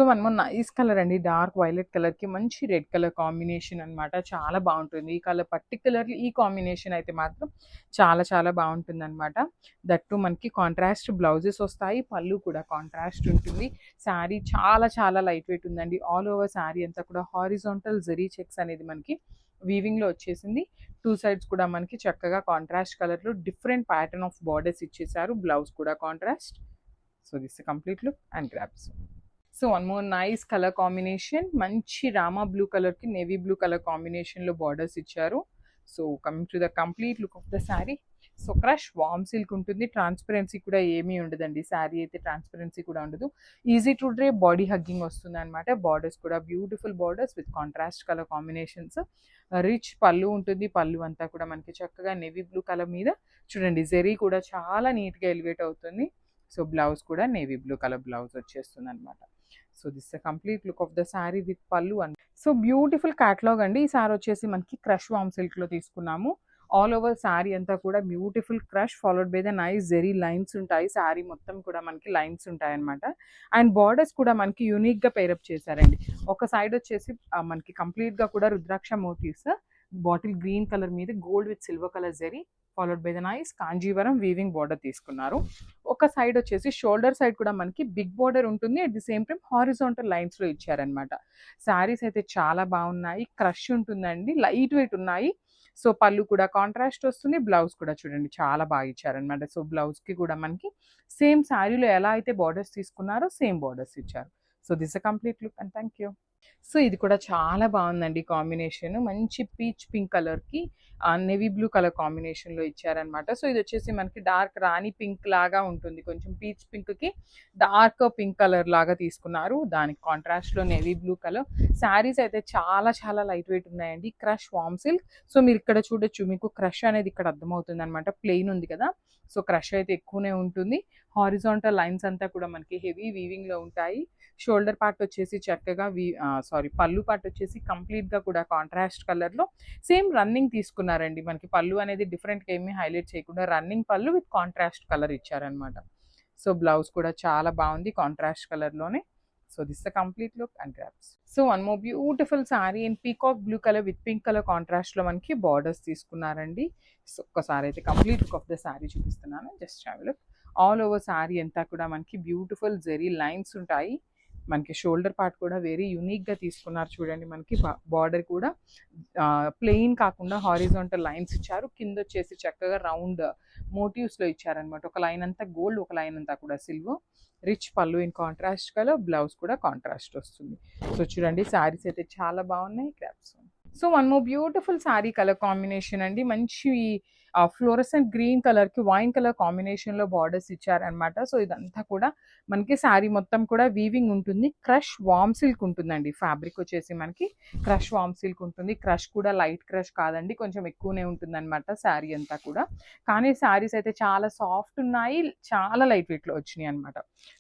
So one more nice colour అండి. Dark violet కలర్‌కి మంచి రెడ్ కలర్ కాంబినేషన్ అనమాట. చాలా బావుంటుంది. ఈ కలర్ పర్టిక్యులర్‌లీ ఈ కాంబినేషన్ అయితే మాత్రం చాలా చాలా బావుంటుందనమాట. దట్ టూ మనకి కాంట్రాస్ట్ బ్లౌజెస్ వస్తాయి. పళ్ళు కూడా కాంట్రాస్ట్ ఉంటుంది. శారీ చాలా చాలా లైట్ వెయిట్ ఉందండి. ఆల్ ఓవర్ శారీ అంతా కూడా హారిజాంటల్ జరీ చెక్స్ అనేది మనకి వీవింగ్‌లో వచ్చేసింది. 2 సైడ్స్ కూడా మనకి చక్కగా కాంట్రాస్ట్ కలర్‌లో డిఫరెంట్ ప్యాటర్న్ ఆఫ్ బోర్డర్స్ ఇచ్చేసారు. బ్లౌజ్ కూడా contrast. So this is complete look and grabs. So one more nice colour combination. మంచి రామా బ్లూ కలర్‌కి నేవీ బ్లూ కలర్ కాంబినేషన్‌లో బార్డర్స్ ఇచ్చారు. So coming to the complete look of the sari. So crush warm silk ఉంటుంది. Transparency కూడా ఏమీ ఉండదండి. శారీ అయితే transparency కూడా ఉండదు. Easy to drape, body hugging వస్తుందనమాట. బార్డర్స్ కూడా beautiful borders with contrast colour combinations. Rich pallu ఉంటుంది. పళ్ళు అంతా కూడా మనకి చక్కగా నేవీ బ్లూ కలర్ మీద చూడండి జరీ కూడా చాలా నీట్‌గా ఎలివేట్ అవుతుంది. సో బ్లౌజ్ కూడా నేవీ బ్లూ కలర్ బ్లౌజ్ వచ్చేస్తుందనమాట. So this the complete look of the sari with pallu and so beautiful catalogue అండి. ఈ సారీ వచ్చేసి మనకి క్రష్ వామ్ సిల్క్‌లో తీసుకున్నాము. ఆల్ ఓవర్ శారీ అంతా కూడా beautiful crush followed by the nice zari lines ఉంటాయి. శారీ మొత్తం కూడా మనకి లైన్స్ ఉంటాయన్నమాట. అండ్ బార్డర్స్ కూడా మనకి యూనిక్‌గా పేరప్ చేశారండి. ఒక సైడ్ వచ్చేసి మనకి కంప్లీట్‌గా కూడా rudraksha motifs bottle green colour మీద gold with silver colour zari followed by the nice Kanjeevaram weaving border తీసుకున్నారు. ఒక సైడ్ వచ్చేసి షోల్డర్ సైడ్ కూడా మనకి బిగ్ బార్డర్ ఉంటుంది. At the same time horizontal లైన్స్‌లో ఇచ్చారనమాట. శారీస్ అయితే చాలా బాగున్నాయి. క్రష్ ఉంటుందండి. లైట్ వెయిట్ ఉన్నాయి. సో పళ్ళు కూడా కాంట్రాస్ట్ వస్తుంది. బ్లౌజ్ కూడా చూడండి చాలా బాగా ఇచ్చారనమాట. సో బ్లౌజ్‌కి కూడా మనకి సేమ్ శారీలో ఎలా అయితే బార్డర్స్ తీసుకున్నారో సేమ్ బార్డర్స్ ఇచ్చారు. So this a complete look and thank you. So ఇది కూడా చాలా బాగుందండి కాంబినేషన్. మంచి పీచ్ పింక్ కలర్‌కి నేవీ బ్లూ కలర్ కాంబినేషన్‌లో ఇచ్చారనమాట. సో ఇది వచ్చేసి మనకి డార్క్ రాణి పింక్ లాగా ఉంటుంది. కొంచెం పీచ్ పింక్‌కి డార్క్ పింక్ కలర్ లాగా తీసుకున్నారు. దానికి కాంట్రాస్ట్‌లో నేవీ బ్లూ కలర్. శారీస్ అయితే చాలా చాలా లైట్ వెయిట్ ఉన్నాయండి. క్రష్ వామ్ సిల్క్. సో మీరు ఇక్కడ చూడొచ్చు. మీకు క్రష్ అనేది ఇక్కడ అర్థమవుతుందనమాట. ప్లెయిన్ ఉంది కదా! సో క్రష్ అయితే ఎక్కువనే ఉంటుంది. హారిజాంటల్ లైన్స్ అంతా కూడా మనకి హెవీ వీవింగ్‌లో ఉంటాయి. షోల్డర్ పార్ట్ వచ్చేసి చక్కగా పళ్ళు పార్ట్ వచ్చేసి కంప్లీట్‌గా కూడా కాంట్రాస్ట్ కలర్‌లో సేమ్ రన్నింగ్ తీసుకున్నారండి. మనకి పళ్ళు అనేది డిఫరెంట్‌గా ఏమీ హైలైట్ చేయకుండా running pallu with contrast colour ఇచ్చారనమాట. సో బ్లౌజ్ కూడా చాలా బాగుంది కాంట్రాస్ట్ కలర్‌లోనే. So this the complete look and grabs. So one more beautiful sari in peacock blue colour with pink colour కాంట్రాస్ట్‌లో మనకి బార్డర్స్ తీసుకున్నారండి. సో ఒక్కసారి అయితే complete look of the sari చూపిస్తున్నాను. Just have a look. All over sari అంతా కూడా మనకి బ్యూటిఫుల్ జెరీ లైన్స్ ఉంటాయి. మనకి షోల్డర్ పార్ట్ కూడా వెరీ యూనిక్‌గా తీసుకున్నారు చూడండి. మనకి బార్డర్ కూడా ప్లెయిన్ కాకుండా హారిజాంటల్ లైన్స్ ఇచ్చారు. కింద వచ్చేసి చక్కగా రౌండ్ మోటివ్స్‌లో ఇచ్చారనమాట. ఒక లైన్ అంతా గోల్డ్, ఒక లైన్ అంతా కూడా సిల్వర్. రిచ్ పళ్ళు ఇన్ కాంట్రాస్ట్ కలర్. బ్లౌజ్ కూడా కాంట్రాస్ట్ వస్తుంది. సో చూడండి శారీస్ అయితే చాలా బాగున్నాయి. Crops. So one more beautiful sari colour combination అండి. మంచి ఫ్లోరసెంట్ గ్రీన్ కలర్‌కి వైన్ కలర్ కాంబినేషన్‌లో బార్డర్స్ ఇచ్చారనమాట. సో ఇదంతా కూడా మనకి శారీ మొత్తం కూడా వీవింగ్ ఉంటుంది. క్రష్ వామ్ సిల్క్ ఉంటుందండి. ఫ్యాబ్రిక్ వచ్చేసి మనకి క్రష్ వామ్ సిల్క్ ఉంటుంది. క్రష్ కూడా లైట్ క్రష్ కాదండి. కొంచెం ఎక్కువనే ఉంటుందన్నమాట శారీ అంతా కూడా. కానీ శారీస్ అయితే చాలా సాఫ్ట్ ఉన్నాయి. చాలా లైట్ వెయిట్‌లో వచ్చినాయి అనమాట.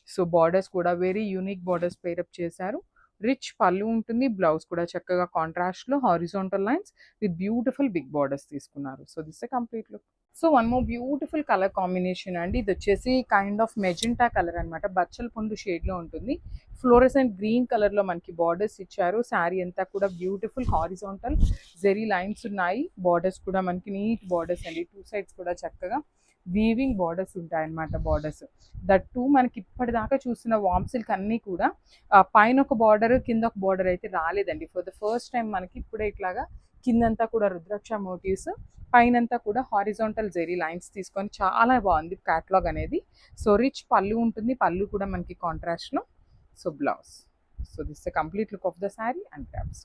సో బార్డర్స్ కూడా వెరీ యూనిక్ బార్డర్స్ పేరప్ చేశారు. రిచ్ పళ్ళు ఉంటుంది. బ్లౌజ్ కూడా చక్కగా కాంట్రాస్ట్‌లో horizontal lines with beautiful big borders తీసుకున్నారు. So this a complete look. So one more beautiful colour combination అండి. ఇది వచ్చేసి కైండ్ ఆఫ్ మెజెంటా కలర్ అనమాట. బచ్చల పండు షేడ్‌లో ఉంటుంది. ఫ్లోరసెంట్ గ్రీన్ కలర్‌లో మనకి బార్డర్స్ ఇచ్చారు. శారీ అంతా కూడా బ్యూటిఫుల్ హారిజాంటల్ జెరీ లైన్స్ ఉన్నాయి. బార్డర్స్ కూడా మనకి నీట్ బార్డర్స్ అండి. 2 సైడ్స్ కూడా చక్కగా వీవింగ్ బార్డర్స్ ఉంటాయన్నమాట. బార్డర్స్ దట్ టూ మనకి ఇప్పటిదాకా చూసిన వామ్ సిల్క్ అన్నీ కూడా పైన ఒక బార్డర్, కింద ఒక బార్డర్ అయితే రాలేదండి. ఫర్ ద ఫస్ట్ టైం మనకి ఇప్పుడే ఇట్లాగా కిందంతా కూడా రుద్రాక్ష మోటివ్స్, పైనంతా కూడా హారిజాంటల్ జెరీ లైన్స్ తీసుకొని చాలా బాగుంది క్యాటలాగ్ అనేది. సో రిచ్ పళ్ళు ఉంటుంది. పళ్ళు కూడా మనకి కాంట్రాస్ట్‌లో. So blouse. So this the complete look of the sari and crops.